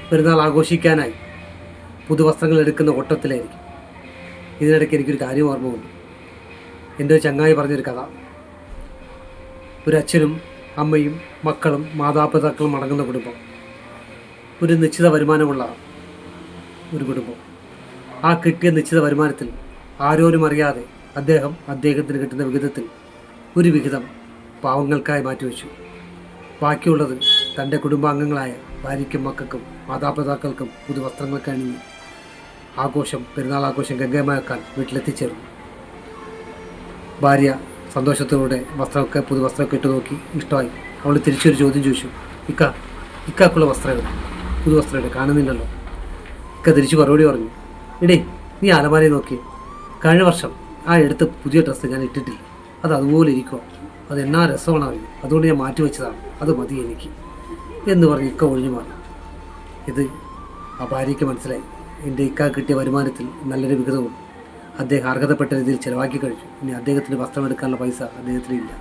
പെരുന്നാൾ ആഘോഷിക്കാനായി പുതുവസ്ത്രങ്ങൾ എടുക്കുന്ന ഓട്ടത്തിലായിരിക്കും. ഇതിനിടയ്ക്ക് എനിക്കൊരു കാര്യം ഓർമ്മ വന്നു. എൻ്റെ ഒരു ചങ്ങായി പറഞ്ഞൊരു കഥ. ഒരു അച്ഛനും അമ്മയും മക്കളും മാതാപിതാക്കളും അടങ്ങുന്ന കുടുംബം, ഒരു നിശ്ചിത വരുമാനമുള്ള ഒരു കുടുംബം. ആ കിട്ടിയ നിശ്ചിത വരുമാനത്തിൽ ആരോരും അറിയാതെ അദ്ദേഹത്തിന് കിട്ടുന്ന വിഹിതത്തിൽ ഒരു വിഹിതം പാവങ്ങൾക്കായി മാറ്റിവെച്ചു. ബാക്കിയുള്ളത് തൻ്റെ കുടുംബാംഗങ്ങളായ ഭാര്യയ്ക്കും മക്കൾക്കും മാതാപിതാക്കൾക്കും പുതുവസ്ത്രങ്ങൾക്ക് അണിഞ്ഞ് പെരുന്നാൾ ആഘോഷം ഗംഗേമയാക്കാൻ വീട്ടിലെത്തിച്ചേർന്നു. ഭാര്യ സന്തോഷത്തോടെ പുതുവസ്ത്രമൊക്കെ ഇട്ട് നോക്കി, ഇഷ്ടമായി. അവൾ തിരിച്ചൊരു ചോദ്യം ചോദിച്ചു, ഇക്കാക്കുള്ള വസ്ത്രങ്ങൾ പുതുവസ്ത്രങ്ങൾ കാണുന്നില്ലല്ലോ. തിരിച്ചു മറുപടി പറഞ്ഞു, ഇടേ നീ അലമാരയിൽ നോക്കി, കഴിഞ്ഞ വർഷം ആ എടുത്ത പുതിയ ഡ്രസ്സ് ഞാൻ ഇട്ടിട്ടില്ല, അത് അതുപോലെ ഇരിക്കുക, അത് എന്നാ രസമാണ് അറിയും, അതുകൊണ്ട് ഞാൻ മാറ്റിവെച്ചതാണ്, അത് മതി എനിക്ക് എന്ന് പറഞ്ഞ് ഒഴിഞ്ഞു മാറി. ഇത് ആ ഭാര്യയ്ക്ക് മനസ്സിലായി. എൻ്റെ കിട്ടിയ വരുമാനത്തിൽ നല്ലൊരു വിഹിതവും അദ്ദേഹം അർഹതപ്പെട്ട രീതിയിൽ ചിലവാക്കി കഴിച്ചു. ഇനി അദ്ദേഹത്തിന് വസ്ത്രം എടുക്കാനുള്ള പൈസ അദ്ദേഹത്തിനില്ല.